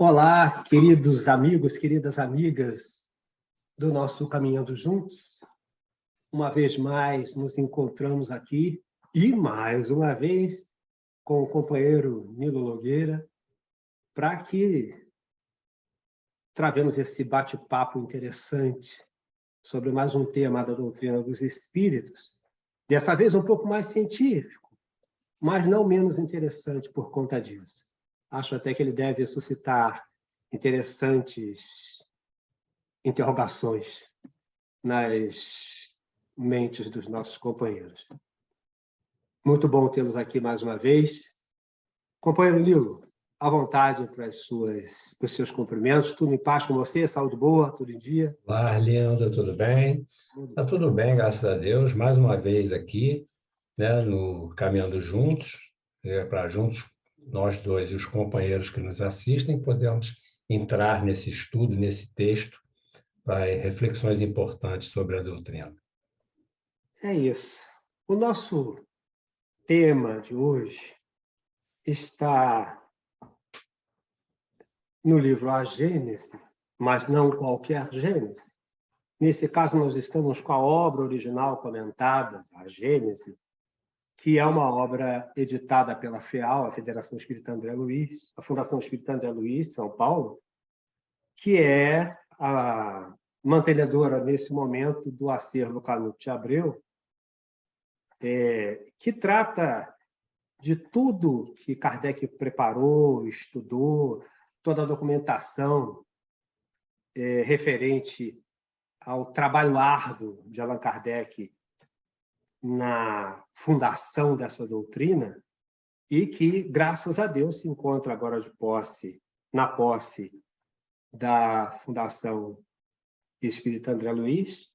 Olá, queridos amigos, queridas amigas do nosso Caminhando Juntos. Uma vez mais nos encontramos aqui e mais uma vez com o companheiro Nilo Nogueira para que travemos esse bate-papo interessante sobre mais um tema da doutrina dos espíritos, dessa vez um pouco mais científico, mas não menos interessante por conta disso. Acho até que ele deve suscitar interessantes interrogações nas mentes dos nossos companheiros. Muito bom tê-los aqui mais uma vez. Companheiro Nilo, à vontade para os seus cumprimentos. Tudo em paz com você? Saúde boa? Tudo em dia? Olá, Arlindo, tudo bem? Está tudo bem, graças a Deus. Mais uma vez aqui, né, no Caminhando Juntos, para juntos, nós dois e os companheiros que nos assistem, podemos entrar nesse estudo, nesse texto, para reflexões importantes sobre a doutrina. É isso. O nosso tema de hoje está no livro A Gênese, mas não qualquer Gênese. Nesse caso, nós estamos com a obra original comentada, A Gênese, que é uma obra editada pela FEAL, a Federação Espírita André Luiz, a Fundação Espírita André Luiz, de São Paulo, que é a mantenedora, nesse momento, do acervo Canute Abreu, que trata de tudo que Kardec preparou, estudou, toda a documentação referente ao trabalho árduo de Allan Kardec na fundação dessa doutrina e que, graças a Deus, se encontra agora na posse da Fundação Espírita André Luiz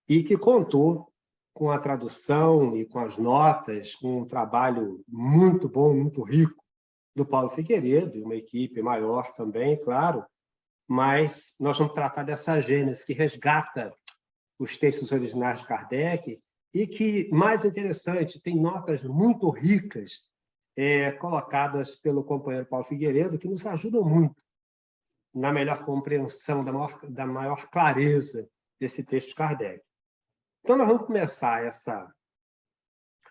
e que contou com a tradução e com as notas, com um trabalho muito bom, muito rico do Paulo Figueiredo, e uma equipe maior também, claro, mas nós vamos tratar dessa Gênese que resgata os textos originais de Kardec e que, mais interessante, tem notas muito ricas colocadas pelo companheiro Paulo Figueiredo, que nos ajudam muito na melhor compreensão, da maior clareza desse texto de Kardec. Então, nós vamos começar essa...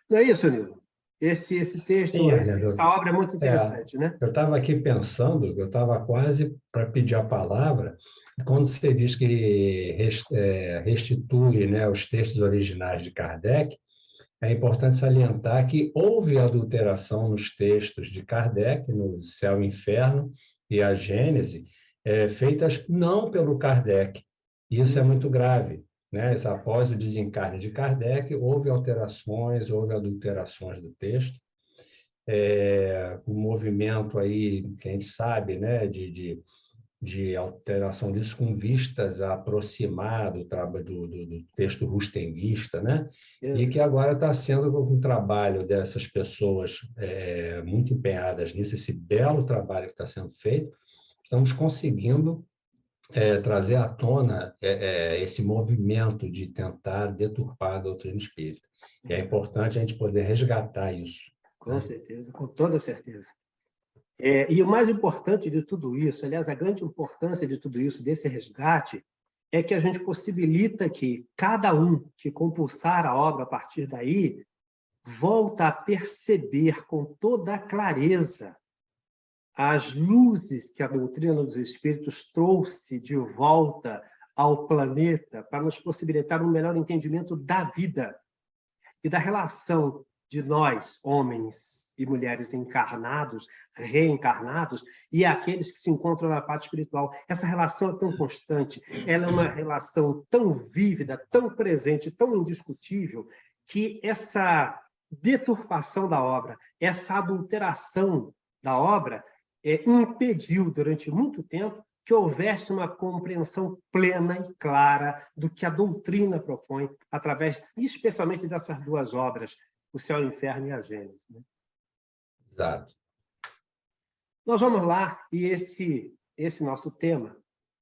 Não é isso, Nilo? Esse texto, Sim, essa obra é muito interessante, né? Eu estava aqui pensando, eu estava quase para pedir a palavra, quando você diz que restitui, né, os textos originais de Kardec, é importante salientar que houve adulteração nos textos de Kardec, no Céu e Inferno e a Gênese, feitas não pelo Kardec. Isso é muito grave, né? Após o desencarne de Kardec, houve alterações, houve adulterações do texto. O movimento aí, que a gente sabe, né, de alteração disso com vistas a aproximar do texto rustenguista, né? E que agora está sendo um trabalho dessas pessoas muito empenhadas nisso, esse belo trabalho que está sendo feito, estamos conseguindo trazer à tona esse movimento de tentar deturpar a doutrina espírita. E é importante a gente poder resgatar isso. Com certeza, com toda certeza. E o mais importante de tudo isso, aliás, a grande importância de tudo isso, desse resgate, é que a gente possibilita que cada um que compulsar a obra a partir daí volta a perceber com toda a clareza as luzes que a doutrina dos espíritos trouxe de volta ao planeta para nos possibilitar um melhor entendimento da vida e da relação de nós, homens e mulheres encarnados, reencarnados, e aqueles que se encontram na parte espiritual. Essa relação é tão constante, ela é uma relação tão vívida, tão presente, tão indiscutível, que essa deturpação da obra, essa adulteração da obra, impediu, durante muito tempo, que houvesse uma compreensão plena e clara do que a doutrina propõe, através, especialmente dessas duas obras, O Céu e o Inferno e a Gênese. Né? Exato. Nós vamos lá, e esse nosso tema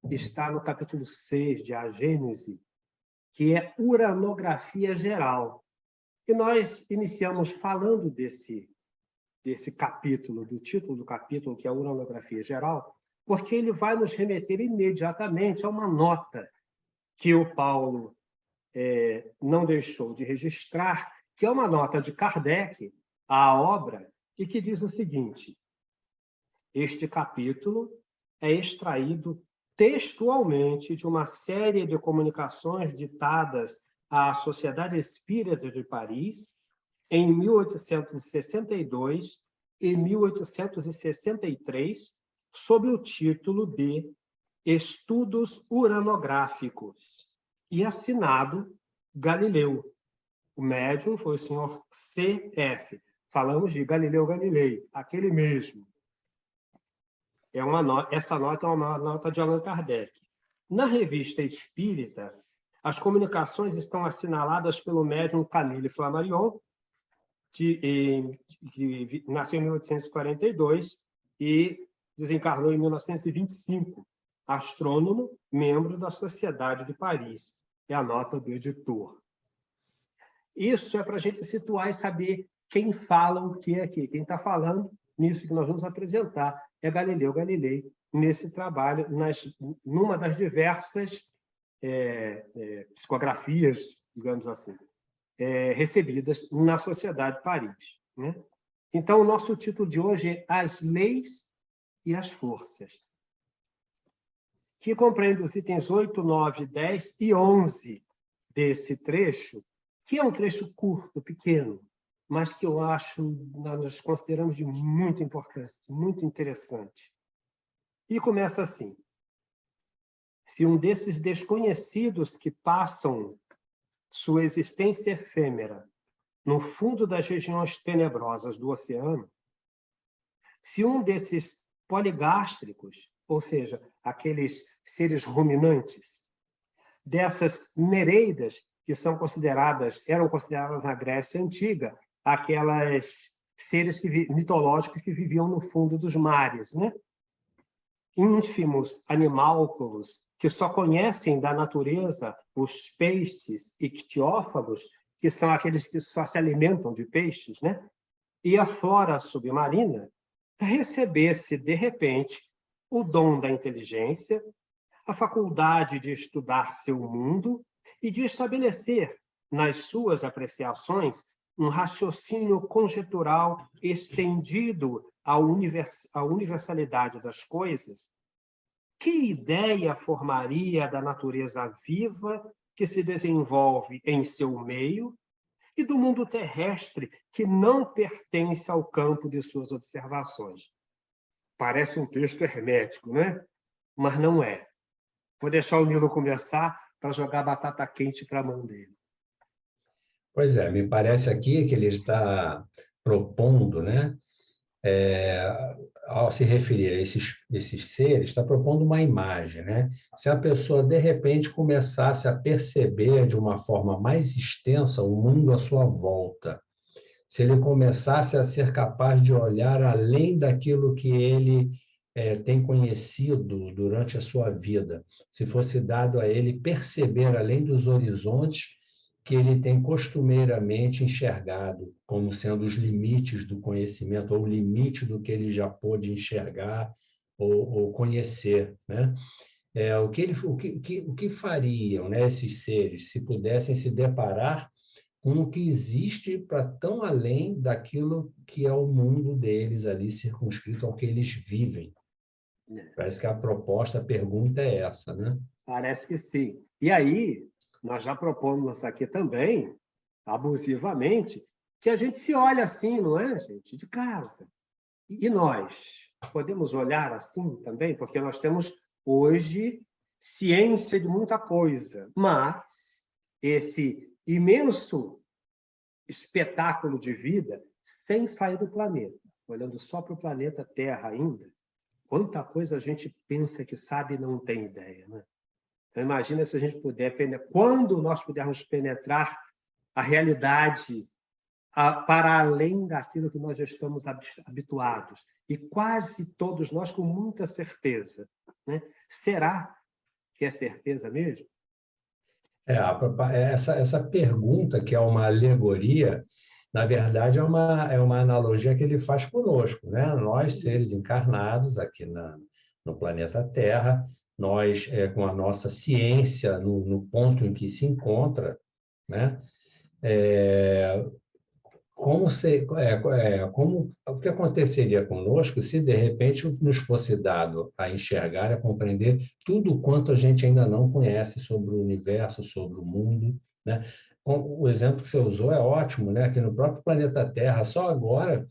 está no capítulo 6 de A Gênese, que é Uranografia Geral. E nós iniciamos falando desse capítulo, do título do capítulo, que é Uranografia Geral, porque ele vai nos remeter imediatamente a uma nota que o Paulo não deixou de registrar, que é uma nota de Kardec à obra, e que diz o seguinte: este capítulo é extraído textualmente de uma série de comunicações ditadas à Sociedade Espírita de Paris em 1862 e 1863, sob o título de Estudos Uranográficos, e assinado Galileu. O médium foi o senhor C.F. Falamos de Galileu Galilei, aquele mesmo. Essa nota é uma nota de Allan Kardec. Na Revista Espírita, as comunicações estão assinaladas pelo médium Camille Flammarion, que nasceu em 1842 e desencarnou em 1925, astrônomo, membro da Sociedade de Paris. É a nota do editor. Isso é para a gente situar e saber quem fala o que aqui. Quem está falando nisso que nós vamos apresentar é Galileu Galilei, nesse trabalho, numa das diversas psicografias, digamos assim, recebidas na Sociedade de Paris, né? Então, o nosso título de hoje é As Leis e as Forças, que compreende os itens 8, 9, 10 e 11 desse trecho, que é um trecho curto, pequeno, mas que eu acho, nós consideramos de muita importância, muito interessante. E começa assim: se um desses desconhecidos que passam sua existência efêmera no fundo das regiões tenebrosas do oceano, se um desses poligástricos, ou seja, aqueles seres ruminantes, dessas nereidas que eram consideradas na Grécia Antiga, aquelas seres mitológicos que viviam no fundo dos mares, né? Ínfimos animálculos que só conhecem da natureza os peixes ictiófagos, que são aqueles que só se alimentam de peixes, né? E a flora submarina, recebesse, de repente, o dom da inteligência, a faculdade de estudar seu mundo e de estabelecer, nas suas apreciações, um raciocínio conjetural estendido à universalidade das coisas, que ideia formaria da natureza viva que se desenvolve em seu meio e do mundo terrestre que não pertence ao campo de suas observações? Parece um texto hermético, né? Mas não é. Vou deixar o Nilo começar para jogar batata quente para a mão dele. Pois é, me parece aqui que ele está propondo, né? Ao se referir a esses seres, está propondo uma imagem, né? Se a pessoa, de repente, começasse a perceber de uma forma mais extensa o mundo à sua volta, se ele começasse a ser capaz de olhar além daquilo que ele tem conhecido durante a sua vida, se fosse dado a ele perceber além dos horizontes que ele tem costumeiramente enxergado como sendo os limites do conhecimento, ou o limite do que ele já pôde enxergar ou conhecer, né? O que fariam, né, esses seres se pudessem se deparar com o que existe para tão além daquilo que é o mundo deles ali, circunscrito ao que eles vivem? Parece que a pergunta é essa, né? Parece que sim. E aí, nós já propomos aqui também, abusivamente, que a gente se olha assim, não é, gente? De casa. E nós podemos olhar assim também, porque nós temos hoje ciência de muita coisa, mas esse imenso espetáculo de vida sem sair do planeta, olhando só para o planeta Terra ainda, quanta coisa a gente pensa que sabe e não tem ideia, né? Então, imagina se a gente puder quando nós pudermos penetrar a realidade para além daquilo que nós já estamos habituados. E quase todos nós com muita certeza, né? Será que é certeza mesmo? Essa pergunta, que é uma alegoria, na verdade, é uma analogia que ele faz conosco, né? Nós, seres encarnados aqui no planeta Terra. Nós, com a nossa ciência, no ponto em que se encontra, né? O que aconteceria conosco se, de repente, nos fosse dado a enxergar, a compreender tudo quanto a gente ainda não conhece sobre o universo, sobre o mundo, né? O exemplo que você usou é ótimo, né? Que no próprio planeta Terra, só agora,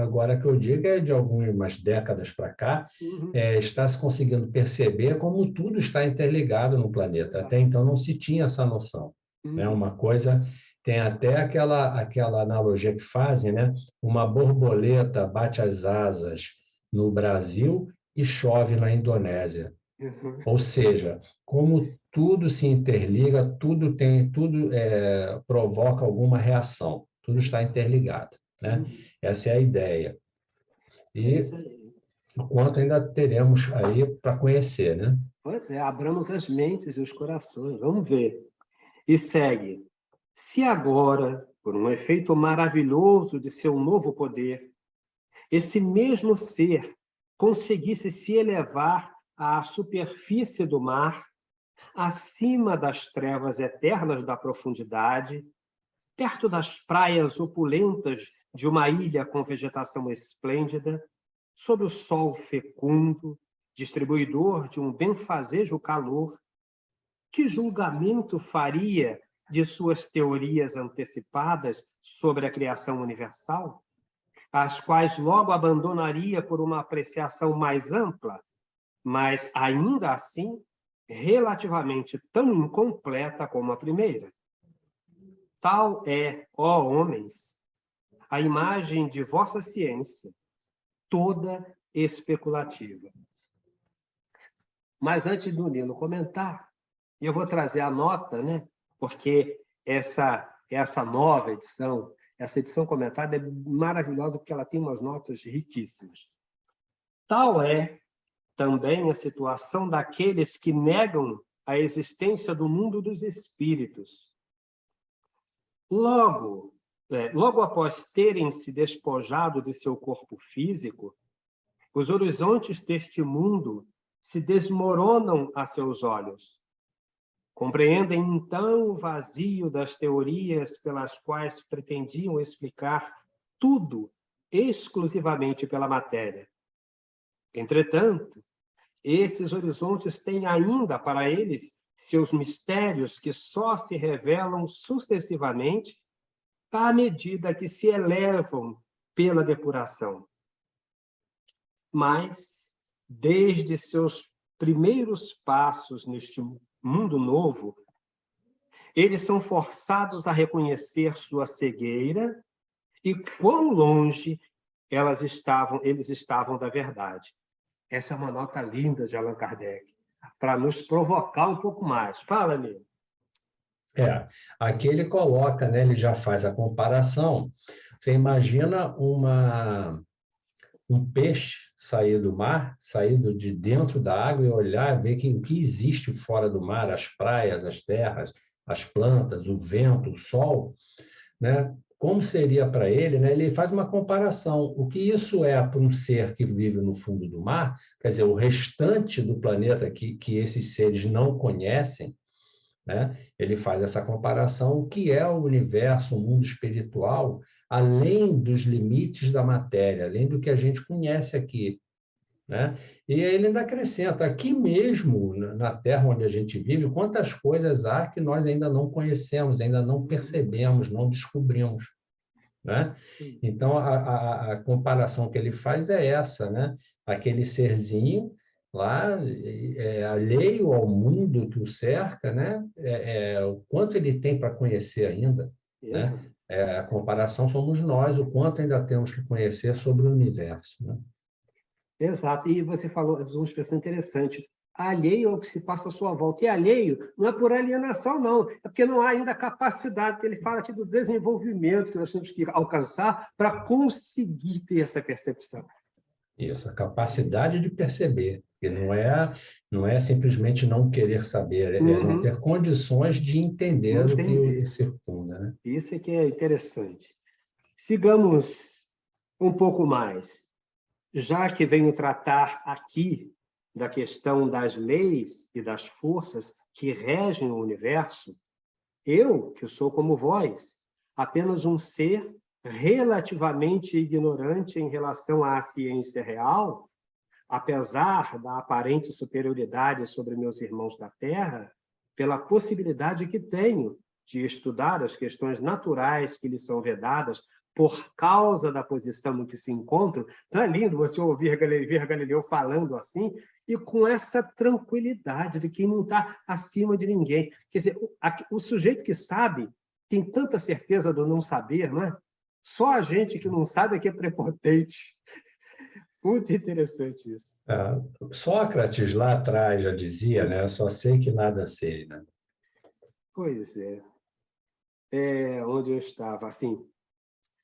agora que eu digo é de algumas décadas para cá, está se conseguindo perceber como tudo está interligado no planeta. Exato. Até então não se tinha essa noção, né? Uma coisa... Tem até aquela analogia que fazem, né? Uma borboleta bate as asas no Brasil e chove na Indonésia. Ou seja, como tudo se interliga, tudo provoca alguma reação, tudo está interligado, né? Essa é a ideia. E o quanto ainda teremos aí para conhecer, né? Pois é, abramos as mentes e os corações, vamos ver. E segue. Se agora, por um efeito maravilhoso de seu novo poder, esse mesmo ser conseguisse se elevar à superfície do mar, acima das trevas eternas da profundidade, perto das praias opulentas de uma ilha com vegetação esplêndida, sob o sol fecundo, distribuidor de um benfazejo calor, que julgamento faria de suas teorias antecipadas sobre a criação universal, as quais logo abandonaria por uma apreciação mais ampla, mas ainda assim relativamente tão incompleta como a primeira? Tal é, ó homens, a imagem de vossa ciência, toda especulativa. Mas antes do Nilo comentar, eu vou trazer a nota, né? Porque essa nova edição, essa edição comentada é maravilhosa porque ela tem umas notas riquíssimas. Tal é também a situação daqueles que negam a existência do mundo dos espíritos. Logo após terem se despojado de seu corpo físico, os horizontes deste mundo se desmoronam a seus olhos. Compreendem, então, o vazio das teorias pelas quais pretendiam explicar tudo exclusivamente pela matéria. Entretanto, esses horizontes têm ainda para eles seus mistérios que só se revelam sucessivamente à medida que se elevam pela depuração. Mas, desde seus primeiros passos neste mundo novo, eles são forçados a reconhecer sua cegueira e quão longe eles estavam da verdade. Essa é uma nota linda de Allan Kardec, para nos provocar um pouco mais. Fala, amigo. Aqui ele coloca, né, ele já faz a comparação. Você imagina um peixe sair do mar, sair de dentro da água e olhar, ver o que existe fora do mar, as praias, as terras, as plantas, o vento, o sol, né? Como seria para ele, né? Ele faz uma comparação. O que isso é para um ser que vive no fundo do mar, quer dizer, o restante do planeta que esses seres não conhecem, né? Ele faz essa comparação, o que é o universo, o mundo espiritual, além dos limites da matéria, além do que a gente conhece aqui, né? E ele ainda acrescenta, aqui mesmo, na Terra onde a gente vive, quantas coisas há que nós ainda não conhecemos, ainda não percebemos, não descobrimos, né? Então, a comparação que ele faz é essa, né? Aquele serzinho lá, alheio ao mundo que o cerca, né? O quanto ele tem para conhecer ainda, né? A comparação somos nós, o quanto ainda temos que conhecer sobre o universo, né? Exato. E você falou uma expressão interessante. Alheio ao que se passa à sua volta. E alheio não é por alienação, não. É porque não há ainda a capacidade, que ele fala aqui do desenvolvimento que nós temos que alcançar para conseguir ter essa percepção. Isso, a capacidade de perceber. E não é simplesmente não querer saber, é não ter condições de entender o que o circunda, né? Isso é que é interessante. Sigamos um pouco mais. Já que venho tratar aqui da questão das leis e das forças que regem o universo, eu, que sou como vós, apenas um ser relativamente ignorante em relação à ciência real, apesar da aparente superioridade sobre meus irmãos da Terra, pela possibilidade que tenho de estudar as questões naturais que lhes são vedadas por causa da posição em que se encontram. Então é lindo você ouvir Galileu falando assim, e com essa tranquilidade de quem não está acima de ninguém. Quer dizer, o sujeito que sabe tem tanta certeza do não saber, não é? Só a gente que não sabe é que é prepotente. Muito interessante isso. Sócrates, lá atrás, já dizia, né? Só sei que nada sei, né? Pois é. Onde eu estava, assim,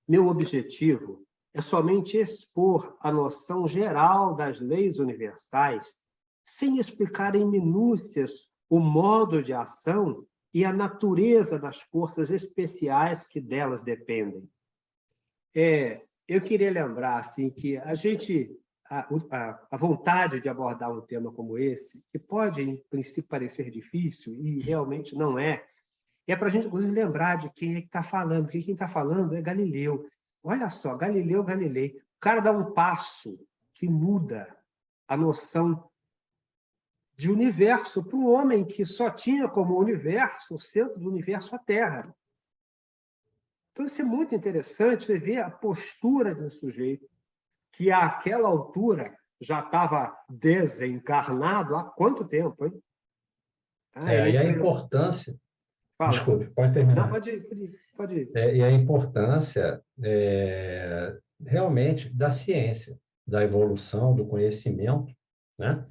meu objetivo é somente expor a noção geral das leis universais, sem explicar em minúcias o modo de ação e a natureza das forças especiais que delas dependem. Eu queria lembrar assim, que a vontade de abordar um tema como esse, que pode, em princípio, parecer difícil, e realmente não é para a gente, inclusive, lembrar de quem é que está falando, porque quem está falando é Galileu. Olha só, Galileu Galilei. O cara dá um passo que muda a noção de universo para um homem que só tinha como universo, o centro do universo, a Terra. Então, isso é muito interessante ver a postura de um sujeito que, àquela altura, já estava desencarnado há quanto tempo, hein? E a importância... Fala. Desculpe, pode terminar. Não, pode ir. E a importância, realmente, da ciência, da evolução, do conhecimento, né?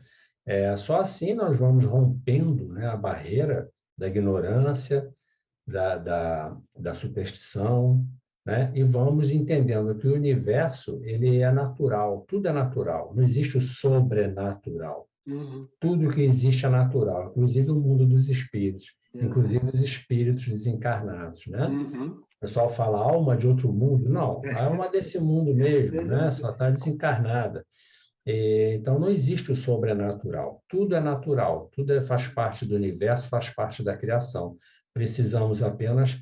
Só assim nós vamos rompendo, né, a barreira da ignorância, da superstição, né? E vamos entendendo que o universo ele é natural, tudo é natural, não existe o sobrenatural. Uhum. Tudo que existe é natural, inclusive o mundo dos espíritos, inclusive os espíritos desencarnados, né? Uhum. O pessoal fala alma de outro mundo. Não, a alma desse mundo mesmo, né? Só está desencarnada. Então, não existe o sobrenatural. Tudo é natural, tudo faz parte do universo, faz parte da criação. Precisamos apenas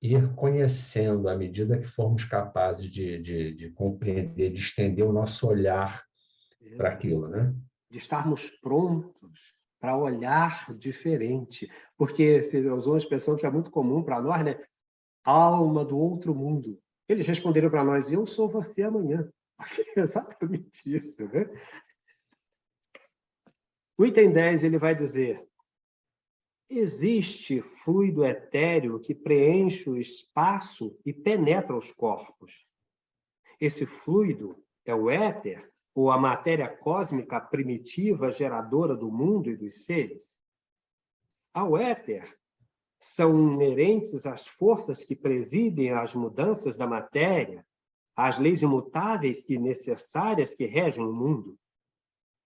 ir conhecendo à medida que formos capazes de compreender, de estender o nosso olhar para aquilo, né? De estarmos prontos para olhar diferente. Porque você usou uma expressão que é muito comum para nós, né? Alma do outro mundo. Eles responderam para nós: eu sou você amanhã. É exatamente isso, né? O item 10, ele vai dizer: existe fluido etéreo que preenche o espaço e penetra os corpos. Esse fluido é o éter, ou a matéria cósmica primitiva geradora do mundo e dos seres. Ao éter são inerentes as forças que presidem as mudanças da matéria, as leis imutáveis e necessárias que regem o mundo.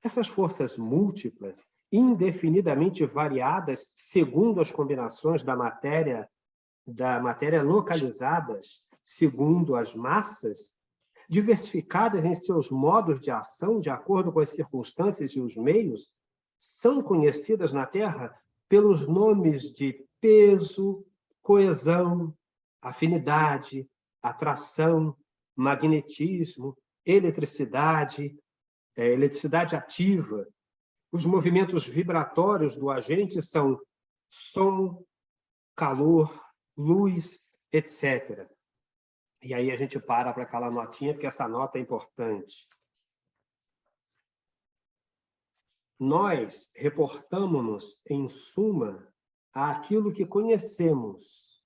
Essas forças múltiplas, indefinidamente variadas segundo as combinações da matéria localizadas, segundo as massas, diversificadas em seus modos de ação de acordo com as circunstâncias e os meios, são conhecidas na Terra pelos nomes de peso, coesão, afinidade, atração, magnetismo, eletricidade ativa. Os movimentos vibratórios do agente são som, calor, luz, etc. E aí a gente para aquela notinha, porque essa nota é importante. Nós reportamos-nos, em suma, àquilo que conhecemos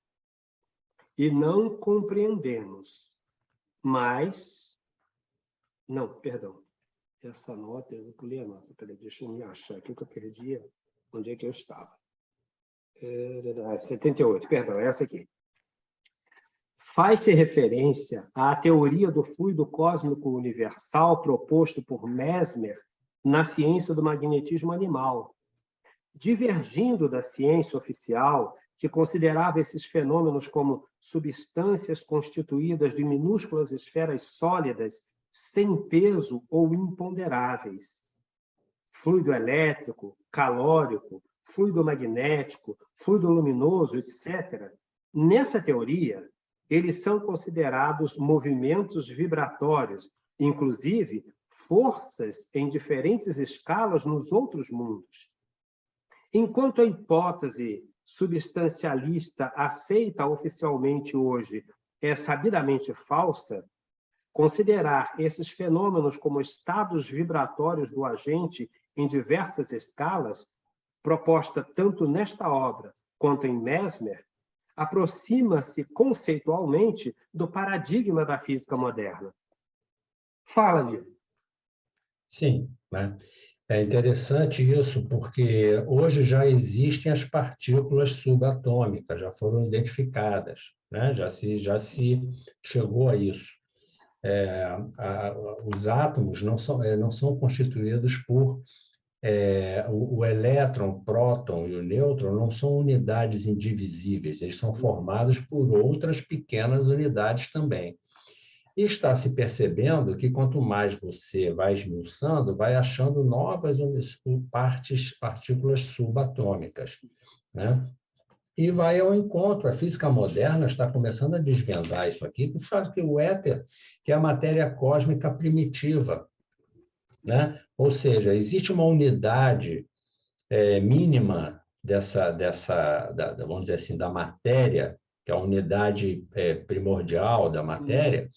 e não compreendemos. Mas... Não, perdão. Essa nota, eu pulei a nota. Peraí, deixa eu me achar aqui que eu perdi. Onde é que eu estava? 78, perdão, essa aqui. Faz-se referência à teoria do fluido cósmico universal proposto por Mesmer na ciência do magnetismo animal, divergindo da ciência oficial, que considerava esses fenômenos como substâncias constituídas de minúsculas esferas sólidas, sem peso ou imponderáveis. fluido elétrico, calórico, fluido magnético, fluido luminoso, etc., nessa teoria, eles são considerados movimentos vibratórios, inclusive forças em diferentes escalas nos outros mundos. Enquanto a hipótese substancialista aceita oficialmente hoje é sabidamente falsa, considerar esses fenômenos como estados vibratórios do agente em diversas escalas, proposta tanto nesta obra quanto em Mesmer, aproxima-se conceitualmente do paradigma da física moderna. Fala-me. Sim, né? É interessante isso, porque hoje já existem as partículas subatômicas, já foram identificadas, né? Já se chegou a isso. Os átomos não são constituídos por... o elétron, o próton e o nêutron não são unidades indivisíveis, eles são formados por outras pequenas unidades também. E está se percebendo que quanto mais você vai esmiuçando, vai achando novas partículas subatômicas, né? E vai ao encontro. A física moderna está começando a desvendar isso aqui, que fala que o éter, que é a matéria cósmica primitiva, né? Ou seja, existe uma unidade mínima vamos dizer assim, da matéria, que é a unidade primordial da matéria,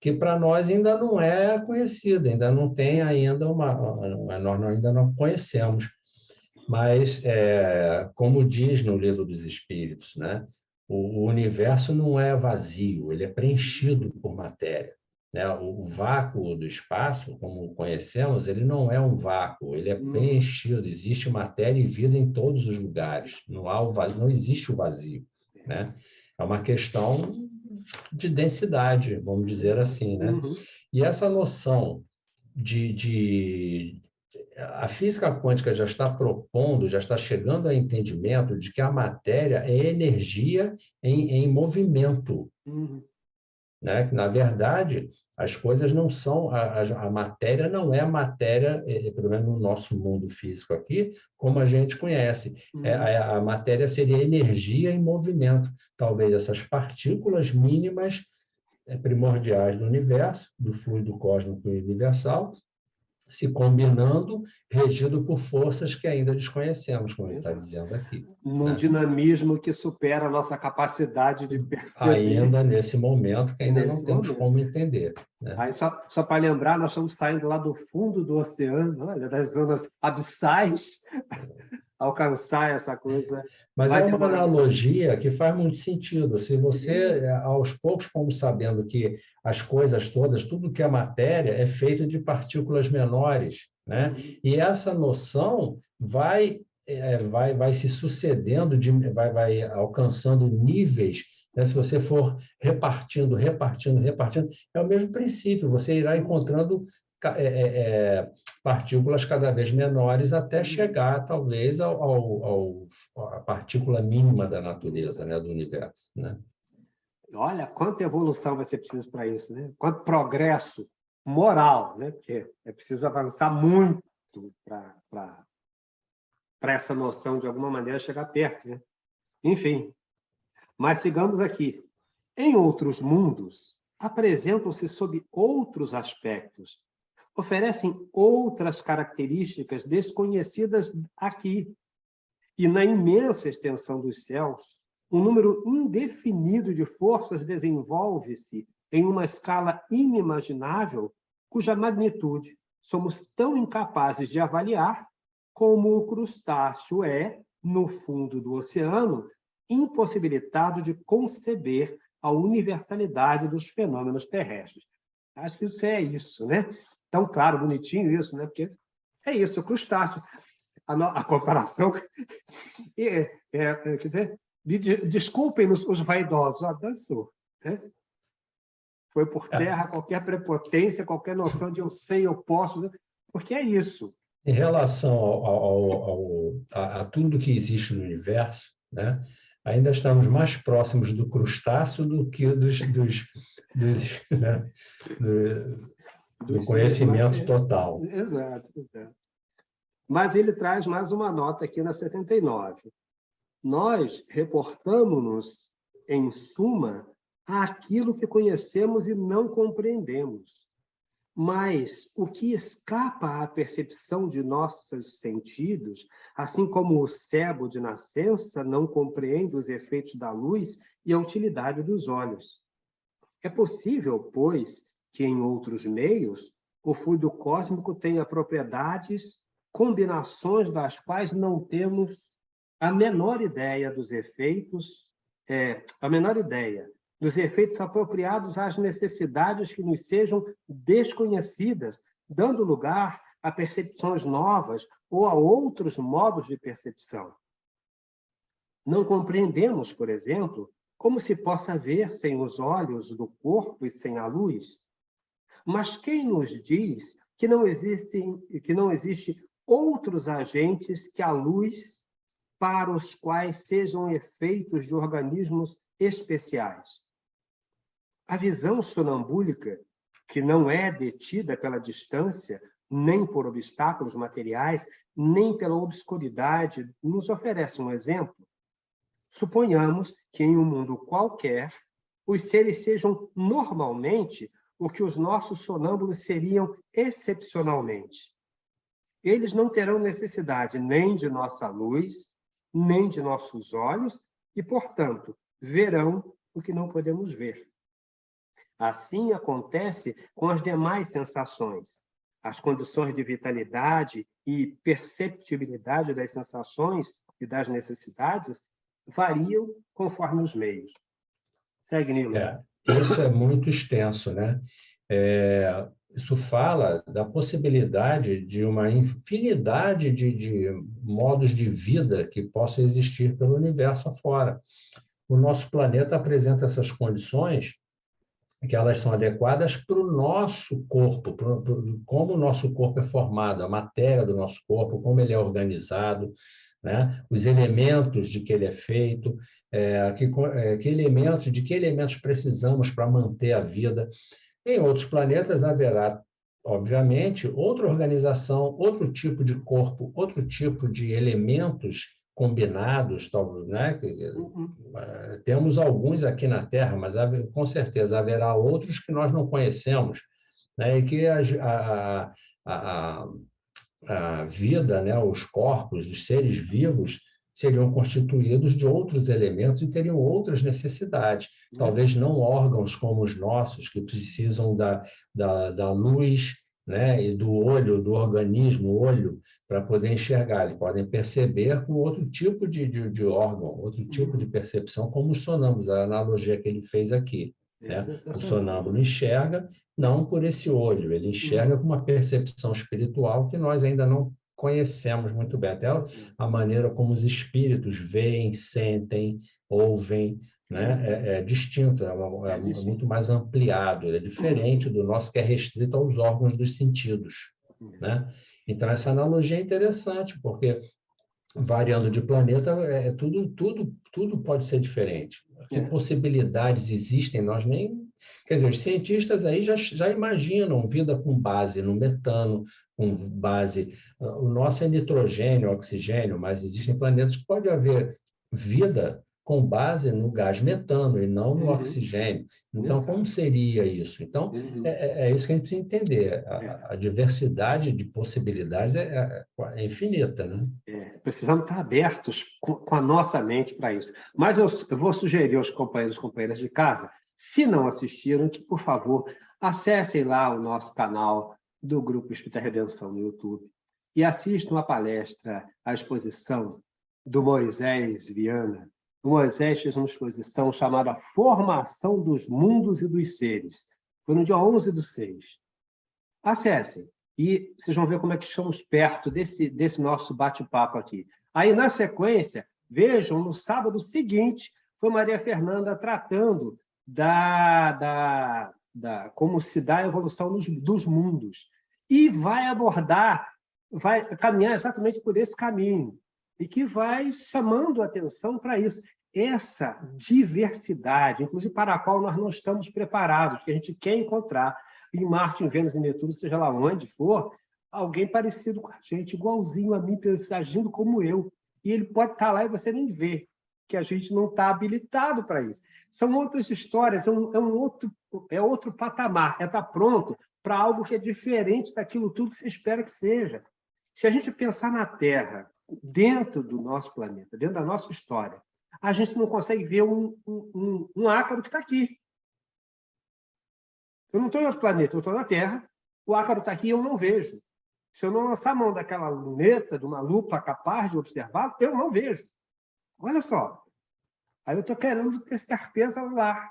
que para nós ainda não é conhecida, ainda não tem ainda nós ainda não conhecemos. Mas, como diz no Livro dos Espíritos, né, o universo não é vazio, ele é preenchido por matéria, né? O vácuo do espaço, como conhecemos, ele não é um vácuo, ele é preenchido, existe matéria e vida em todos os lugares, não há o vazio, não existe o vazio, né? É uma questão de densidade, vamos dizer assim, né? E essa noção a física quântica já está propondo, já está chegando ao entendimento de que a matéria é energia em movimento, né? Que, na verdade, as coisas não são... A matéria não é a matéria, pelo menos no nosso mundo físico aqui, como a gente conhece. A matéria seria energia em movimento. Talvez essas partículas mínimas primordiais do universo, do fluido cósmico universal, se combinando, regido por forças que ainda desconhecemos, como ele está dizendo aqui. Num dinamismo que supera a nossa capacidade de perceber. Ainda nesse momento, que ainda não temos como entender, né? Aí, só para lembrar, nós estamos saindo lá do fundo do oceano, olha, das zonas abissais, alcançar essa coisa. Mas é uma analogia que faz muito sentido. Se você, aos poucos, fomos sabendo que as coisas todas, tudo que é matéria, é feito de partículas menores, né? E essa noção vai se sucedendo, vai alcançando níveis, né? Se você for repartindo, é o mesmo princípio, você irá encontrando partículas cada vez menores até chegar, talvez, à partícula mínima da natureza, né, do universo, né? Olha, quanta evolução vai ser preciso para isso, né? Quanto progresso moral, né? Porque é preciso avançar muito para essa noção, de alguma maneira, chegar perto, né? Enfim, mas sigamos aqui. Em outros mundos, apresentam-se sob outros aspectos, oferecem outras características desconhecidas aqui. E na imensa extensão dos céus, um número indefinido de forças desenvolve-se em uma escala inimaginável, cuja magnitude somos tão incapazes de avaliar como o crustáceo é, no fundo do oceano, impossibilitado de conceber a universalidade dos fenômenos terrestres. Acho que isso é isso, né? Então, claro, bonitinho isso, né? Porque é isso, o crustáceo. A comparação... quer dizer, desculpem-nos os vaidosos, dançou, né? Foi por terra qualquer prepotência, qualquer noção de eu sei, eu posso, né? Porque é isso. Em relação a tudo que existe no universo, né? Ainda estamos mais próximos do crustáceo do que do conhecimento total. Exato. Mas ele traz mais uma nota aqui na 79. Nós reportamos-nos, em suma, àquilo que conhecemos e não compreendemos. Mas o que escapa à percepção de nossos sentidos, assim como o cego de nascença não compreende os efeitos da luz e a utilidade dos olhos. É possível, pois, que em outros meios o fluido cósmico tenha propriedades, combinações das quais não temos a menor ideia dos efeitos, apropriados às necessidades que nos sejam desconhecidas, dando lugar a percepções novas ou a outros modos de percepção. Não compreendemos, por exemplo, como se possa ver sem os olhos do corpo e sem a luz. Mas quem nos diz que não existe outros agentes que a luz para os quais sejam efeitos de organismos especiais? A visão sonambúlica, que não é detida pela distância, nem por obstáculos materiais, nem pela obscuridade, nos oferece um exemplo. Suponhamos que em um mundo qualquer, os seres sejam normalmente o que os nossos sonâmbulos seriam excepcionalmente. Eles não terão necessidade nem de nossa luz, nem de nossos olhos, e, portanto, verão o que não podemos ver. Assim acontece com as demais sensações. As condições de vitalidade e perceptibilidade das sensações e das necessidades variam conforme os meios. Segue, Nilo. Isso é muito extenso, né? Isso fala da possibilidade de uma infinidade de modos de vida que possam existir pelo universo afora. O nosso planeta apresenta essas condições que elas são adequadas para o nosso corpo, como o nosso corpo é formado, a matéria do nosso corpo, como ele é organizado, né? Os elementos de que ele é feito, de que elementos precisamos para manter a vida. Em outros planetas haverá, obviamente, outra organização, outro tipo de corpo, outro tipo de elementos combinados, talvez, né? Temos alguns aqui na Terra, mas com certeza haverá outros que nós não conhecemos, né? E que a vida, né? Os corpos, os seres vivos, seriam constituídos de outros elementos e teriam outras necessidades. Talvez não órgãos como os nossos, que precisam da luz, né, e do olho, do organismo, olho, para poder enxergar. Eles podem perceber com outro tipo de órgão, outro tipo de percepção, como os sonâmbulos, a analogia que ele fez aqui. Né? O sonâmbulo enxerga não por esse olho, ele enxerga com uma percepção espiritual que nós ainda não conhecemos muito bem. Até a maneira como os espíritos veem, sentem, ouvem, né? É distinto, é muito mais ampliado, é diferente do nosso, que é restrito aos órgãos dos sentidos, né? Então, essa analogia é interessante, porque variando de planeta, tudo pode ser diferente. Que possibilidades existem, nós nem... Quer dizer, os cientistas aí já imaginam vida com base no metano, com base... O nosso é nitrogênio, oxigênio, mas existem planetas que pode haver vida com base no gás metano e não no oxigênio. Então, como seria isso? Então, é isso que a gente precisa entender. A diversidade de possibilidades é infinita, né? Precisamos estar abertos com a nossa mente para isso. Mas eu vou sugerir aos companheiros e companheiras de casa, se não assistiram, que, por favor, acessem lá o nosso canal do Grupo Espírita Redenção no YouTube e assistam a palestra, a exposição do Moisés Viana. O Moisés fez uma exposição chamada Formação dos Mundos e dos Seres. Foi no dia 11/6. Acessem. E vocês vão ver como é que estamos perto desse nosso bate-papo aqui. Aí, na sequência, vejam, no sábado seguinte, foi Maria Fernanda tratando como se dá a evolução dos mundos. E vai caminhar exatamente por esse caminho, e que vai chamando a atenção para isso. Essa diversidade, inclusive para a qual nós não estamos preparados, porque a gente quer encontrar em Marte, em Vênus e Netuno, seja lá onde for, alguém parecido com a gente, igualzinho a mim, agindo como eu. E ele pode estar lá e você nem vê, que a gente não está habilitado para isso. São outras histórias, é outro patamar, é estar pronto para algo que é diferente daquilo tudo que você espera que seja. Se a gente pensar na Terra, dentro do nosso planeta, dentro da nossa história, a gente não consegue ver um ácaro que está aqui. Eu não estou em outro planeta, eu estou na Terra, o ácaro está aqui e eu não vejo. Se eu não lançar a mão daquela luneta, de uma lupa capaz de observar, eu não vejo. Olha só. Aí eu estou querendo ter certeza lá.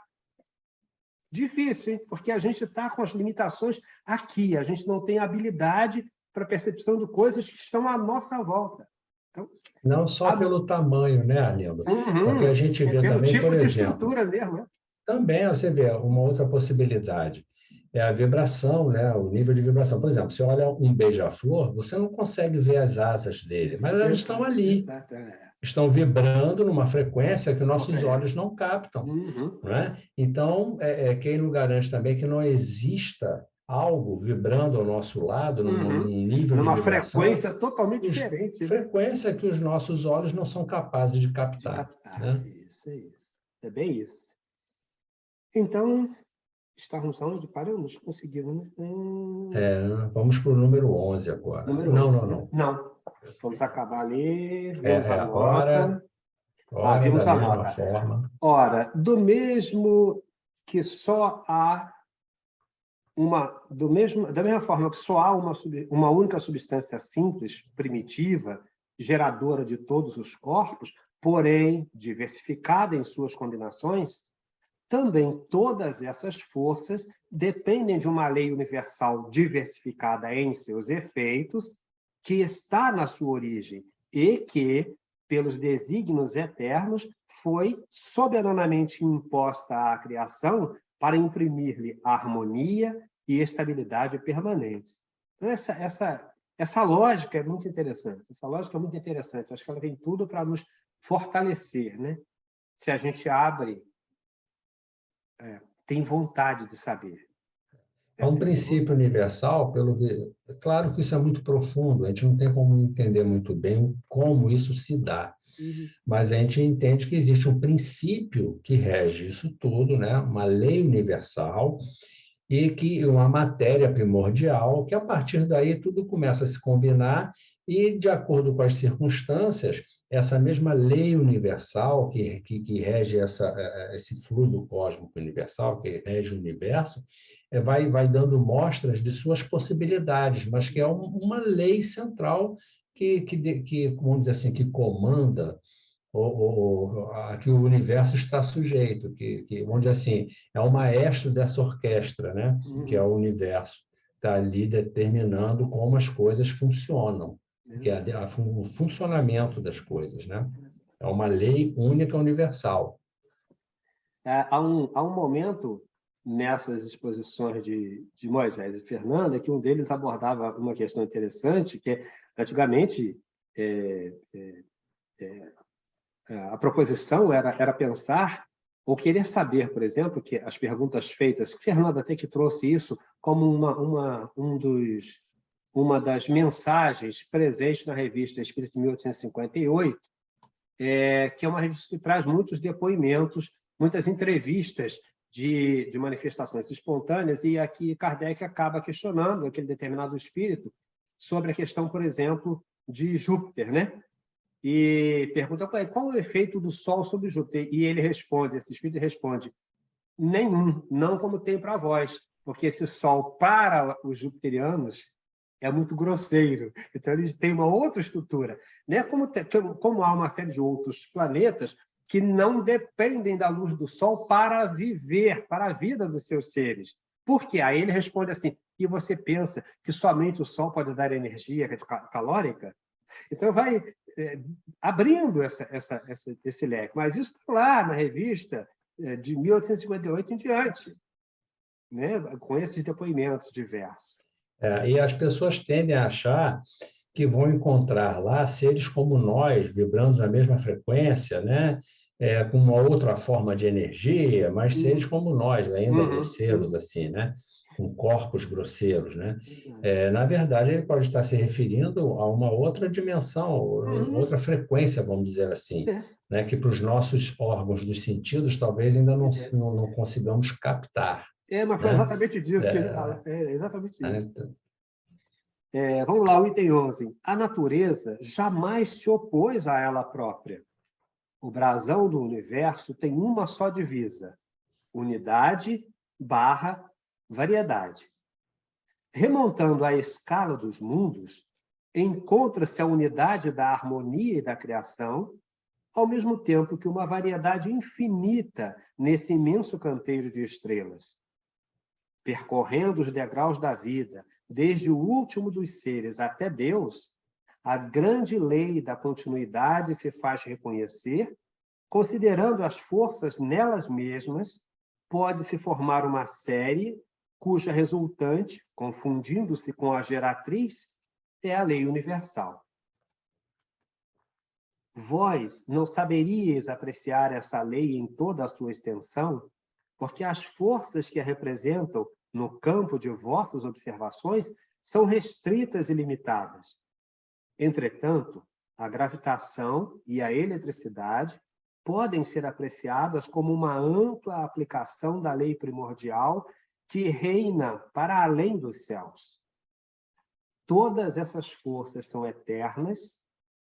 Difícil, hein? Porque a gente está com as limitações aqui. A gente não tem habilidade para percepção de coisas que estão à nossa volta. Então, Não só pelo tamanho, né, Arlindo? Porque a gente vê pelo também, tipo por de exemplo, estrutura mesmo, né? também você vê uma outra possibilidade. É a vibração, né? O nível de vibração. Por exemplo, você olha um beija-flor, você não consegue ver as asas dele, mas elas estão ali. Exato, Estão vibrando numa frequência que nossos olhos não captam. Uhum. Não é? Então, quem não garante também que não exista algo vibrando ao nosso lado, num nível de Numa vibração, frequência totalmente diferente, né? frequência que os nossos olhos não são capazes de De captar. captar. Né? Isso, é isso. É bem isso. Então, estávamos onde? Paramos? Conseguimos. Vamos para o número 11 agora. Número Não, 11, não, né? não. Não. Vamos acabar ali, vimos a Ora, nota. da Vimos a mesma nota. forma. Ora, do mesmo que só há da mesma forma que só há uma única substância simples, primitiva, geradora de todos os corpos, porém diversificada em suas combinações, também todas essas forças dependem de uma lei universal diversificada em seus efeitos, que está na sua origem e que, pelos desígnios eternos, foi soberanamente imposta à criação para imprimir-lhe harmonia e estabilidade permanentes. Então, essa lógica é muito interessante. Essa lógica é muito interessante. Acho que ela tem tudo para nos fortalecer, né? Se a gente abre, tem vontade de saber. É um princípio universal, claro que isso é muito profundo, a gente não tem como entender muito bem como isso se dá, mas a gente entende que existe um princípio que rege isso tudo, né? Uma lei universal, e que uma matéria primordial, que a partir daí tudo começa a se combinar e, de acordo com as circunstâncias, essa mesma lei universal que rege esse fluido cósmico universal, que rege o universo, vai dando mostras de suas possibilidades, mas que é uma lei central que, vamos dizer assim, que comanda a que o universo está sujeito, vamos dizer assim, é o maestro dessa orquestra, né? Que é o universo, está ali determinando como as coisas funcionam, que é o funcionamento das coisas, né? É uma lei única universal. Há um momento nessas exposições de Moisés e Fernanda que um deles abordava uma questão interessante, que antigamente a proposição era pensar ou querer saber, por exemplo, que as perguntas feitas, Fernanda até que trouxe isso como uma das mensagens presentes na revista Espírito de 1858, que é uma revista que traz muitos depoimentos, muitas entrevistas de manifestações espontâneas, e aqui Kardec acaba questionando aquele determinado espírito sobre a questão, por exemplo, de Júpiter, né? E pergunta qual o efeito do Sol sobre Júpiter. E ele responde, esse espírito responde, nenhum, não como tem para vós, porque esse Sol, para os jupiterianos, é muito grosseiro. Então, eles têm uma outra estrutura. Né? Como há uma série de outros planetas que não dependem da luz do Sol para viver, para a vida dos seus seres. Por quê? Aí ele responde assim, e você pensa que somente o Sol pode dar energia calórica? Então, vai abrindo esse leque. Mas isso está lá na revista de 1858 em diante, né? Com esses depoimentos diversos. E as pessoas tendem a achar que vão encontrar lá seres como nós, vibrando na mesma frequência, né? Com uma outra forma de energia, mas seres como nós, ainda seres assim, né? com corpos grosseiros, né? Na verdade, ele pode estar se referindo a uma outra dimensão, outra frequência, vamos dizer assim, né? Que para os nossos órgãos dos sentidos talvez ainda não consigamos captar. Mas foi exatamente disso que ele fala. Exatamente isso. Vamos lá, o item 11. A natureza jamais se opôs a ela própria. O brasão do universo tem uma só divisa: unidade/variedade. Remontando à escala dos mundos, encontra-se a unidade da harmonia e da criação, ao mesmo tempo que uma variedade infinita nesse imenso canteiro de estrelas. Percorrendo os degraus da vida, desde o último dos seres até Deus, a grande lei da continuidade se faz reconhecer, considerando as forças nelas mesmas, pode-se formar uma série cuja resultante, confundindo-se com a geratriz, é a lei universal. Vós não saberíeis apreciar essa lei em toda a sua extensão, porque as forças que a representam no campo de vossas observações são restritas e limitadas. Entretanto, a gravitação e a eletricidade podem ser apreciadas como uma ampla aplicação da lei primordial que reina para além dos céus. Todas essas forças são eternas,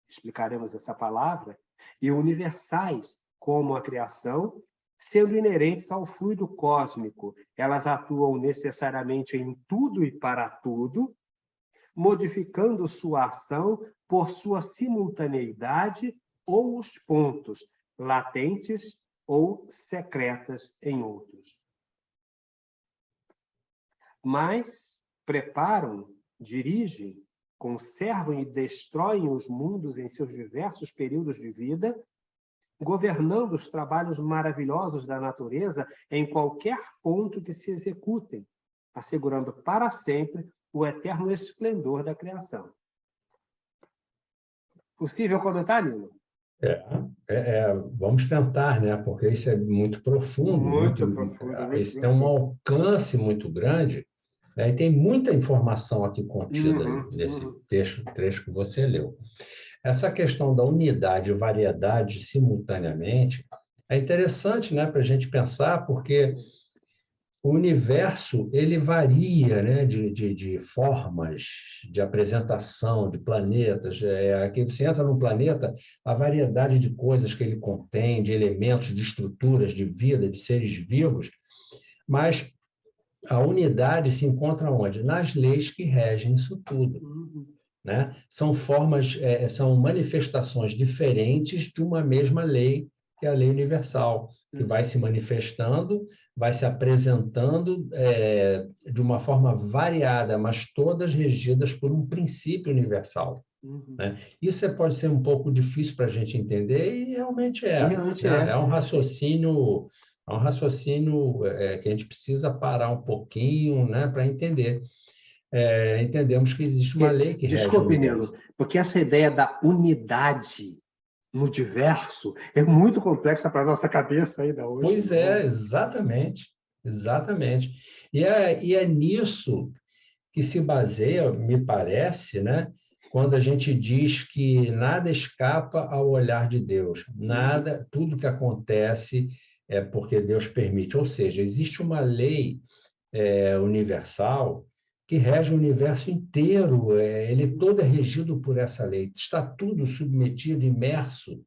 explicaremos essa palavra, e universais, como a criação, sendo inerentes ao fluido cósmico. Elas atuam necessariamente em tudo e para tudo, modificando sua ação por sua simultaneidade ou os pontos latentes ou secretas em outros. Mas preparam, dirigem, conservam e destroem os mundos em seus diversos períodos de vida, governando os trabalhos maravilhosos da natureza em qualquer ponto que se executem, assegurando para sempre o eterno esplendor da criação. Possível comentar, Nilo? Vamos tentar, né? Porque isso é muito profundo. Muito profundo. Isso tem um alcance muito grande, né? E tem muita informação aqui contida nesse trecho que você leu. Essa questão da unidade e variedade simultaneamente é interessante, né, para a gente pensar, porque o universo ele varia, né, de formas de apresentação, de planetas. Aqui você entra num planeta, a variedade de coisas que ele contém, de elementos, de estruturas, de vida, de seres vivos, mas a unidade se encontra onde? Nas leis que regem isso tudo. Né? São formas, são manifestações diferentes de uma mesma lei, que é a lei universal, que vai se manifestando, vai se apresentando de uma forma variada, mas todas regidas por um princípio universal. Né? Isso pode ser um pouco difícil para a gente entender, e realmente é. É um raciocínio, que a gente precisa parar um pouquinho, né, para entender. Entendemos que existe uma lei que rege o universo. Desculpe, Nilo, porque essa ideia da unidade no diverso é muito complexa para a nossa cabeça ainda hoje. Pois é, exatamente. E é nisso que se baseia, me parece, né, quando a gente diz que nada escapa ao olhar de Deus. Nada, tudo que acontece é porque Deus permite. Ou seja, existe uma lei universal que rege o universo inteiro, ele todo é regido por essa lei, está tudo submetido, imerso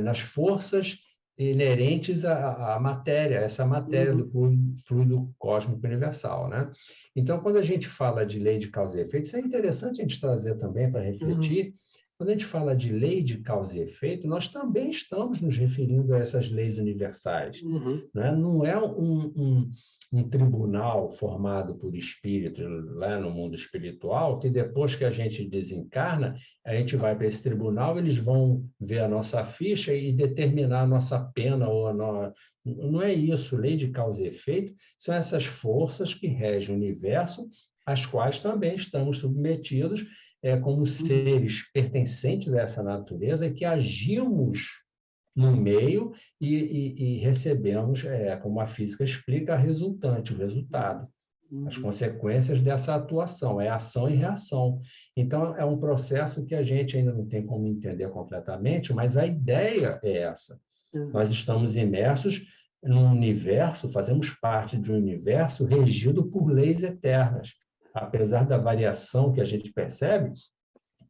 nas forças inerentes à matéria, essa matéria do fluido cósmico universal, né? Então, quando a gente fala de lei de causa e efeito, isso é interessante a gente trazer também para refletir. Quando a gente fala de lei de causa e efeito, nós também estamos nos referindo a essas leis universais. Né? Não é um tribunal formado por espíritos lá no mundo espiritual, que depois que a gente desencarna, a gente vai para esse tribunal, eles vão ver a nossa ficha e determinar a nossa pena. Não é isso. Lei de causa e efeito são essas forças que regem o universo, às quais também estamos submetidos como seres pertencentes a essa natureza, e que agimos no meio e recebemos, como a física explica, a resultante, o resultado. as consequências dessa atuação, é ação e reação. Então, é um processo que a gente ainda não tem como entender completamente, mas a ideia é essa. Nós estamos imersos num universo, fazemos parte de um universo regido por leis eternas. Apesar da variação que a gente percebe,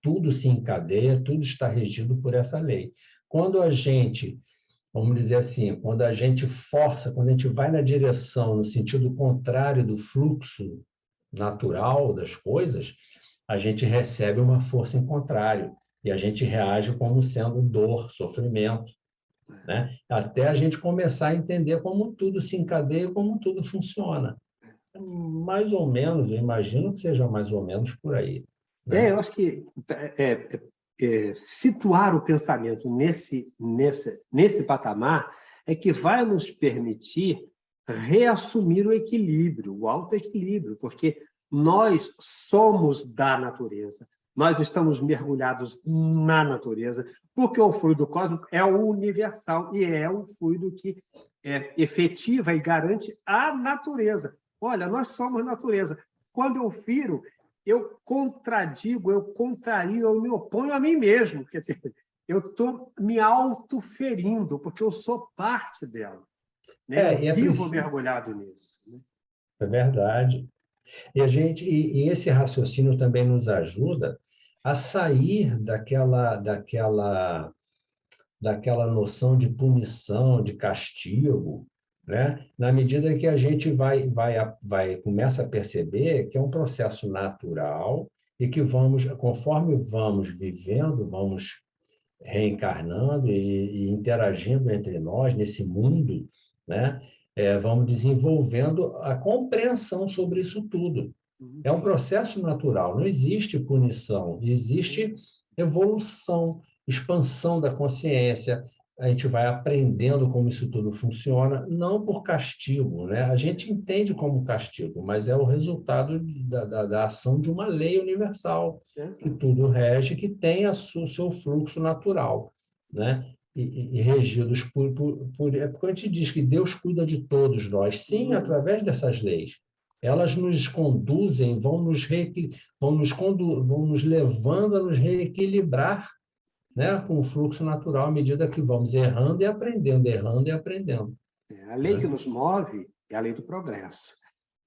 tudo se encadeia, tudo está regido por essa lei. Quando a gente, vamos dizer assim, quando a gente força, quando a gente vai na direção, no sentido contrário do fluxo natural das coisas, a gente recebe uma força em contrário e a gente reage como sendo dor, sofrimento, né? Até a gente começar a entender como tudo se encadeia e como tudo funciona. Mais ou menos, eu imagino que seja mais ou menos por aí, né? Eu acho que situar o pensamento nesse patamar é que vai nos permitir reassumir o equilíbrio, o autoequilíbrio, porque nós somos da natureza, nós estamos mergulhados na natureza, porque o fluido cósmico é o universal e é um fluido que efetiva e garante a natureza. Olha, nós somos natureza. Quando eu firo, eu contradigo, eu contrario, eu me oponho a mim mesmo. Quer dizer, eu estou me autoferindo, porque eu sou parte dela. Né? Eu vivo mergulhado nisso. Né? É verdade. E esse raciocínio também nos ajuda a sair daquela noção de punição, de castigo, né? Na medida que a gente começa a perceber que é um processo natural e que conforme vamos vivendo, vamos reencarnando e interagindo entre nós nesse mundo, né? Vamos desenvolvendo a compreensão sobre isso tudo. É um processo natural, não existe punição, existe evolução, expansão da consciência. A gente vai aprendendo como isso tudo funciona, não por castigo, né? A gente entende como castigo, mas é o resultado da ação de uma lei universal, que tudo rege, que tem o seu fluxo natural, né? E regidos é porque a gente diz que Deus cuida de todos nós, sim, através dessas leis. Elas nos conduzem, vão nos levando a nos reequilibrar, né, com o fluxo natural à medida que vamos errando e aprendendo, errando e aprendendo. A lei que nos move é a lei do progresso.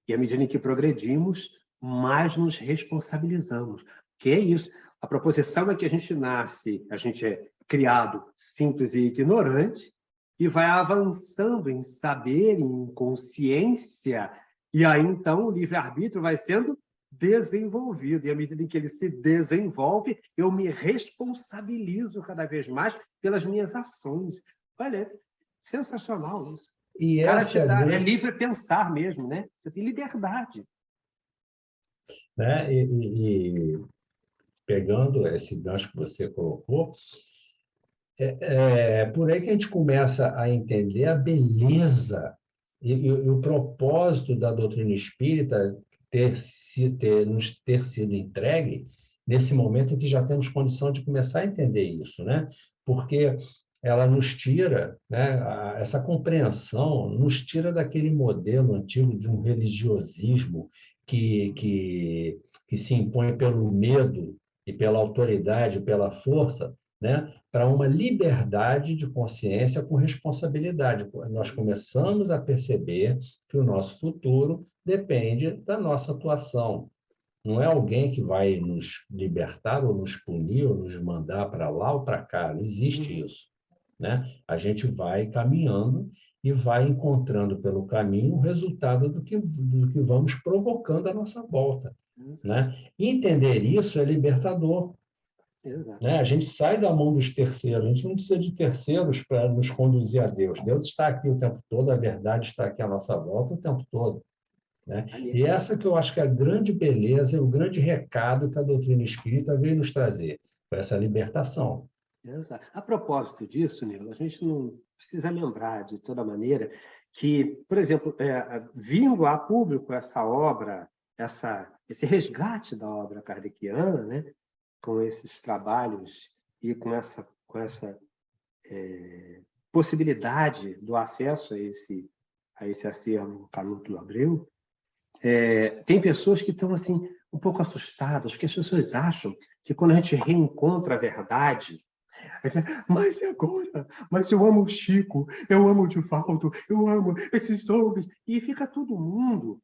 E à medida em que progredimos, mais nos responsabilizamos. Que é isso. A proposição é que a gente nasce, a gente é criado simples e ignorante, e vai avançando em saber, em consciência, e aí, então, o livre-arbítrio vai sendo desenvolvido. E à medida em que ele se desenvolve, eu me responsabilizo cada vez mais pelas minhas ações. Olha, é sensacional isso. E o cara é livre pensar mesmo, né? Você tem liberdade. Né? E pegando esse gancho que você colocou, por aí que a gente começa a entender a beleza e o propósito da doutrina espírita nos ter sido entregue nesse momento em que já temos condição de começar a entender isso, né? Porque ela nos tira, né, essa compreensão nos tira daquele modelo antigo de um religiosismo que se impõe pelo medo e pela autoridade, pela força, né, para uma liberdade de consciência com responsabilidade. Nós começamos a perceber que o nosso futuro depende da nossa atuação. Não é alguém que vai nos libertar ou nos punir ou nos mandar para lá ou para cá. Não existe isso, né? A gente vai caminhando e vai encontrando pelo caminho o resultado do que vamos provocando à nossa volta, né? E entender isso é libertador. Né? A gente sai da mão dos terceiros, a gente não precisa de terceiros para nos conduzir a Deus. Deus está aqui o tempo todo, a verdade está aqui à nossa volta o tempo todo. Né? E essa que eu acho que é a grande beleza, o grande recado que a doutrina espírita veio nos trazer, foi essa libertação. Exato. A propósito disso, Nilo, a gente não precisa lembrar, de toda maneira, que, por exemplo, vindo a público essa obra, esse resgate da obra kardeciana, né, com esses trabalhos e com essa possibilidade do acesso a esse acervo Canuto Abreu, Tem pessoas que estão assim um pouco assustadas, porque as pessoas acham que quando a gente reencontra a verdade, mas e agora? Mas eu amo o Chico, eu amo o Divaldo, eu amo esses homens. E fica todo mundo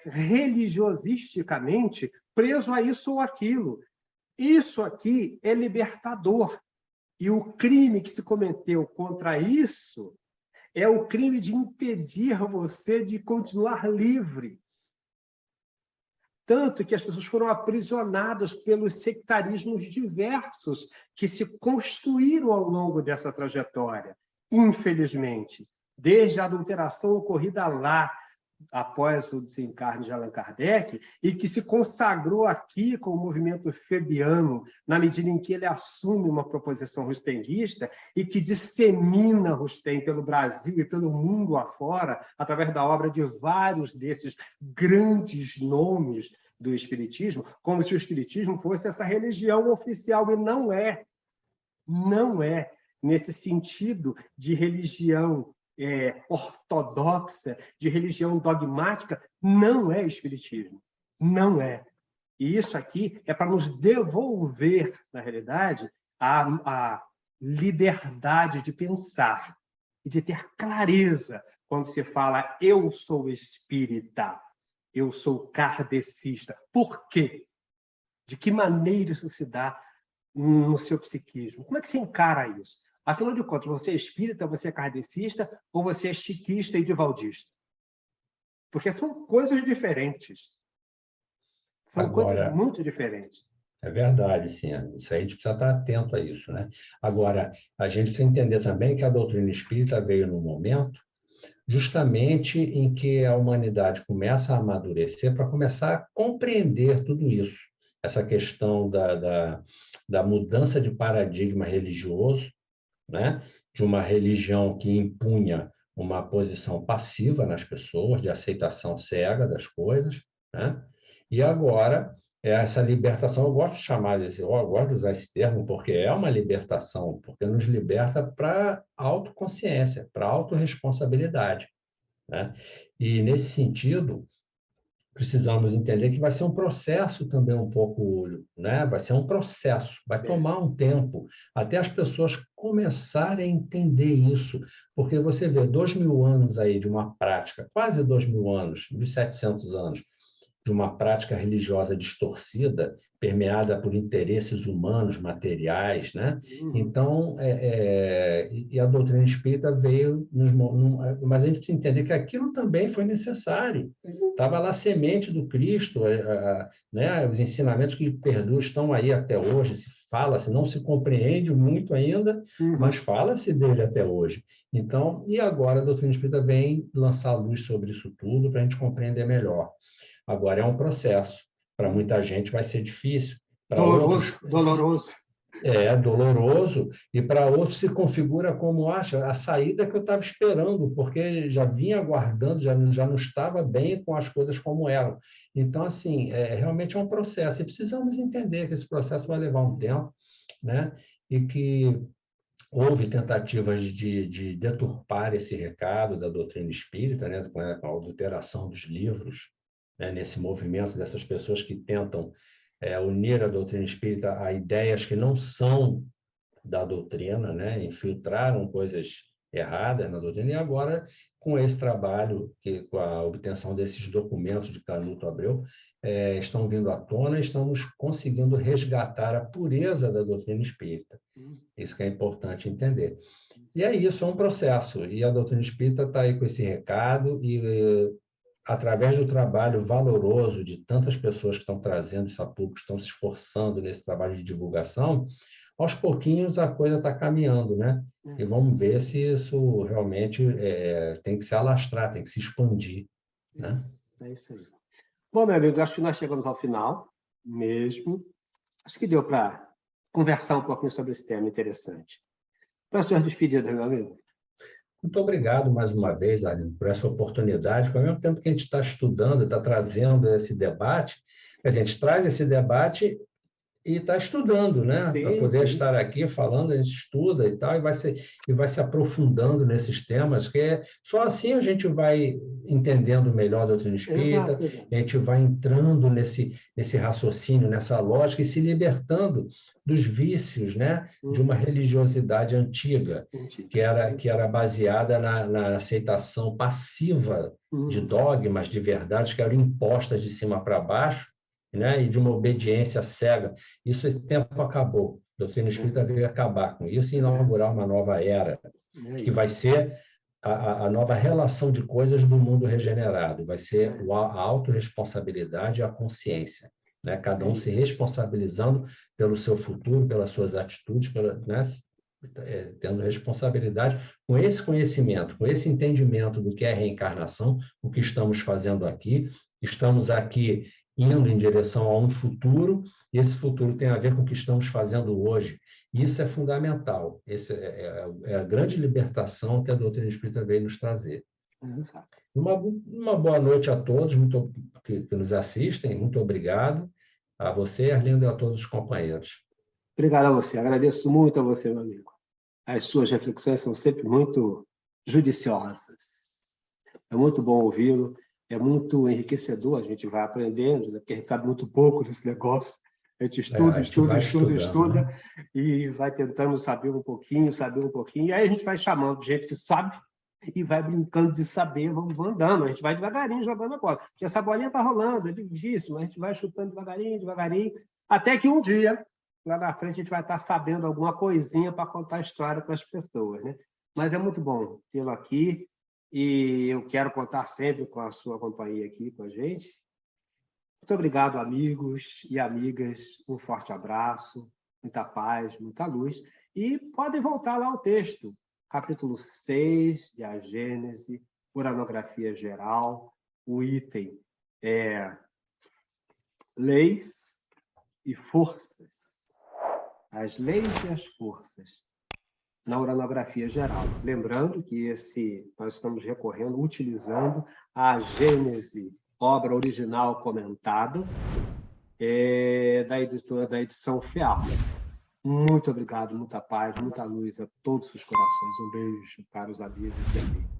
religiosisticamente preso a isso ou aquilo. Isso aqui é libertador. E o crime que se cometeu contra isso é o crime de impedir você de continuar livre. Tanto que as pessoas foram aprisionadas pelos sectarismos diversos que se construíram ao longo dessa trajetória, infelizmente. Desde a adulteração ocorrida lá, após o desencarne de Allan Kardec, e que se consagrou aqui com o movimento febiano, na medida em que ele assume uma proposição rustenguista e que dissemina Rustem pelo Brasil e pelo mundo afora, através da obra de vários desses grandes nomes do Espiritismo, como se o Espiritismo fosse essa religião oficial, e não é. Não é, nesse sentido de religião ortodoxa, de religião dogmática, não é Espiritismo. Não é. E isso aqui é para nos devolver, na realidade, a liberdade de pensar e de ter clareza quando se fala eu sou espírita, eu sou kardecista. Por quê? De que maneira isso se dá no seu psiquismo? Como é que você encara isso? Afinal de contas, você é espírita, você é kardecista ou você é chiquista e divaldista? Porque são coisas diferentes. São coisas muito diferentes. É verdade, sim. Isso aí a gente precisa estar atento a isso, né? Agora, a gente precisa entender também que a doutrina espírita veio num momento justamente em que a humanidade começa a amadurecer para começar a compreender tudo isso. Essa questão da mudança de paradigma religioso, né? De uma religião que impunha uma posição passiva nas pessoas, de aceitação cega das coisas, né? E agora, essa libertação, eu gosto de chamar eu gosto de usar esse termo, porque é uma libertação, porque nos liberta para autoconsciência, para autorresponsabilidade, né? E, nesse sentido, precisamos entender que vai ser um processo também um pouco, né? Vai ser um processo, vai tomar um tempo até as pessoas começarem a entender isso, porque você vê 2.000 anos aí de uma prática, quase 2.000 anos, 1.700 anos, de uma prática religiosa distorcida, permeada por interesses humanos, materiais, né? Então, e a doutrina espírita veio, mas a gente precisa entender que aquilo também foi necessário. Estava lá a semente do Cristo, né? Os ensinamentos que perduram estão aí até hoje, se não se compreende muito ainda, mas fala-se dele até hoje. Então, e agora a doutrina espírita vem lançar luz sobre isso tudo para a gente compreender melhor. Agora é um processo. Para muita gente vai ser difícil. Doloroso. É doloroso, e para outros se configura como a saída que eu estava esperando, porque já vinha aguardando, já não estava bem com as coisas como eram. Então, assim, realmente é um processo, e precisamos entender que esse processo vai levar um tempo, né? E que houve tentativas de deturpar esse recado da doutrina espírita, né? Com a adulteração dos livros, né? Nesse movimento dessas pessoas que tentam unir a doutrina espírita a ideias que não são da doutrina, né? Infiltraram coisas erradas na doutrina, e agora, com esse trabalho, com a obtenção desses documentos de Canuto Abreu, estão vindo à tona e estamos conseguindo resgatar a pureza da doutrina espírita. Isso que é importante entender. E é isso, é um processo, e a doutrina espírita está aí com esse recado, e através do trabalho valoroso de tantas pessoas que estão trazendo isso a público, estão se esforçando nesse trabalho de divulgação, aos pouquinhos a coisa está caminhando, né? E vamos ver se isso realmente tem que se alastrar, tem que se expandir, né? É isso aí. Bom, meu amigo, acho que nós chegamos ao final mesmo. Acho que deu para conversar um pouquinho sobre esse tema interessante. Para as suas despedidas, meu amigo. Muito obrigado mais uma vez, Arlindo, por essa oportunidade, porque ao mesmo tempo que a gente está estudando, está trazendo esse debate, a gente traz esse debate e está estudando, né? Para poder estar aqui falando, a gente estuda e tal, e vai se aprofundando nesses temas, só assim a gente vai entendendo melhor a doutrina espírita, Exato. a gente vai entrando nesse raciocínio, nessa lógica, e se libertando dos vícios, né? De uma religiosidade antiga, que era baseada na aceitação passiva de dogmas, de verdades que eram impostas de cima para baixo, né? E de uma obediência cega. Isso, esse tempo acabou. A doutrina espírita veio acabar com isso e inaugurar uma nova era, que vai ser a nova relação de coisas do mundo regenerado. Vai ser a autorresponsabilidade e a consciência, né? Cada um se responsabilizando pelo seu futuro, pelas suas atitudes, né? Tendo responsabilidade com esse conhecimento, com esse entendimento do que é reencarnação, o que estamos fazendo aqui. Estamos aqui indo em direção a um futuro, e esse futuro tem a ver com o que estamos fazendo hoje. Isso é fundamental. Essa é a grande libertação que a doutrina espírita veio nos trazer. Uma boa noite a todos que nos assistem. Muito obrigado a você, Arlindo, e a todos os companheiros. Obrigado a você. Agradeço muito a você, meu amigo. As suas reflexões são sempre muito judiciosas. É muito bom ouvi-lo. É muito enriquecedor, a gente vai aprendendo, né? Porque a gente sabe muito pouco desse negócio. A gente estuda, né? E vai tentando saber um pouquinho, e aí a gente vai chamando gente que sabe e vai brincando de saber, vamos andando, a gente vai devagarinho jogando a bola. Porque essa bolinha está rolando, é lindíssima, a gente vai chutando devagarinho, até que um dia, lá na frente, a gente vai estar sabendo alguma coisinha para contar a história para as pessoas, né? Mas é muito bom tê-lo aqui, e eu quero contar sempre com a sua companhia aqui com a gente. Muito obrigado, amigos e amigas. Um forte abraço, muita paz, muita luz. E podem voltar lá ao texto, capítulo 6 de A Gênese, Uranografia Geral. O item é Leis e Forças. As leis e as forças na uranografia geral. Lembrando que nós estamos utilizando a Gênese, obra original comentada, da edição FEAL. Muito obrigado, muita paz, muita luz a todos os corações. Um beijo, caros amigos e amigas.